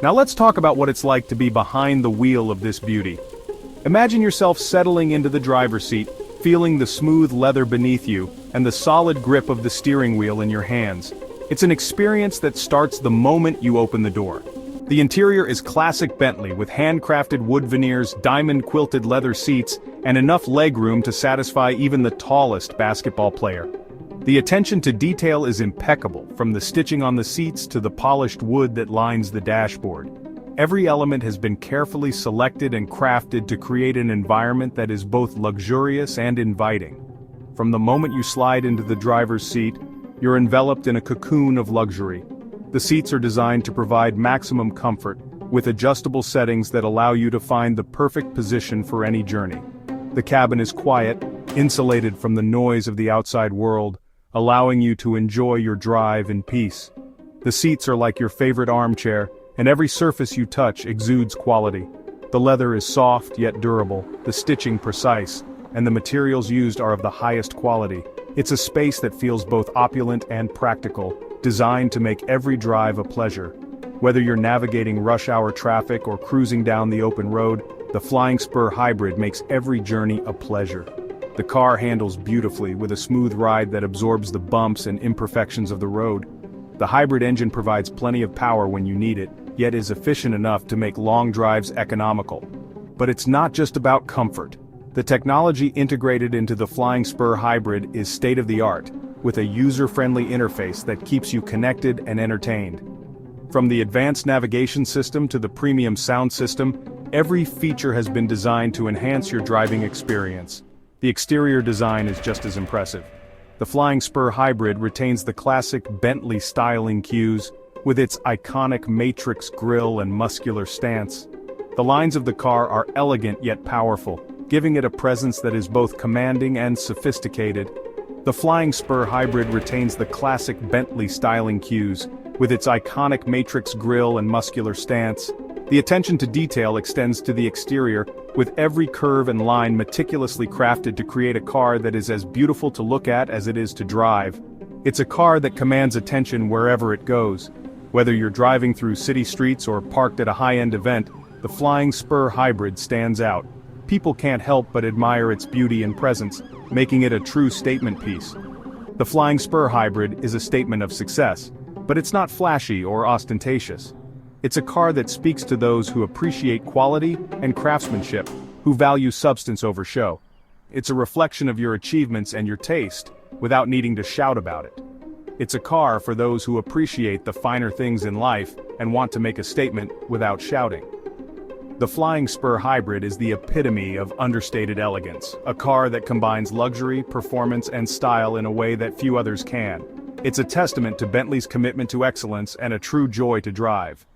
Now let's talk about what it's like to be behind the wheel of this beauty. Imagine yourself settling into the driver's seat, feeling the smooth leather beneath you, and the solid grip of the steering wheel in your hands. It's an experience that starts the moment you open the door. The interior is classic Bentley with handcrafted wood veneers, diamond-quilted leather seats, and enough legroom to satisfy even the tallest basketball player. The attention to detail is impeccable, from the stitching on the seats to the polished wood that lines the dashboard. Every element has been carefully selected and crafted to create an environment that is both luxurious and inviting. From the moment you slide into the driver's seat, you're enveloped in a cocoon of luxury. The seats are designed to provide maximum comfort, with adjustable settings that allow you to find the perfect position for any journey. The cabin is quiet, insulated from the noise of the outside world, allowing you to enjoy your drive in peace. The seats are like your favorite armchair, and every surface you touch exudes quality. The leather is soft yet durable, the stitching precise, and the materials used are of the highest quality. It's a space that feels both opulent and practical, designed to make every drive a pleasure. Whether you're navigating rush-hour traffic or cruising down the open road, the Flying Spur Hybrid makes every journey a pleasure. The car handles beautifully with a smooth ride that absorbs the bumps and imperfections of the road. The hybrid engine provides plenty of power when you need it, yet is efficient enough to make long drives economical. But it's not just about comfort. The technology integrated into the Flying Spur Hybrid is state-of-the-art, with a user-friendly interface that keeps you connected and entertained. From the advanced navigation system to the premium sound system, every feature has been designed to enhance your driving experience. The exterior design is just as impressive. The Flying Spur Hybrid retains the classic Bentley styling cues, with its iconic matrix grille and muscular stance. The lines of the car are elegant yet powerful, giving it a presence that is both commanding and sophisticated. The Flying Spur Hybrid retains the classic Bentley styling cues, with its iconic matrix grille and muscular stance. The attention to detail extends to the exterior, with every curve and line meticulously crafted to create a car that is as beautiful to look at as it is to drive. It's a car that commands attention wherever it goes. Whether you're driving through city streets or parked at a high-end event, the Flying Spur Hybrid stands out. People can't help but admire its beauty and presence, making it a true statement piece. The Flying Spur Hybrid is a statement of success, but it's not flashy or ostentatious. It's a car that speaks to those who appreciate quality and craftsmanship, who value substance over show. It's a reflection of your achievements and your taste, without needing to shout about it. It's a car for those who appreciate the finer things in life and want to make a statement without shouting. The Flying Spur Hybrid is the epitome of understated elegance, a car that combines luxury, performance, and style in a way that few others can. It's a testament to Bentley's commitment to excellence and a true joy to drive.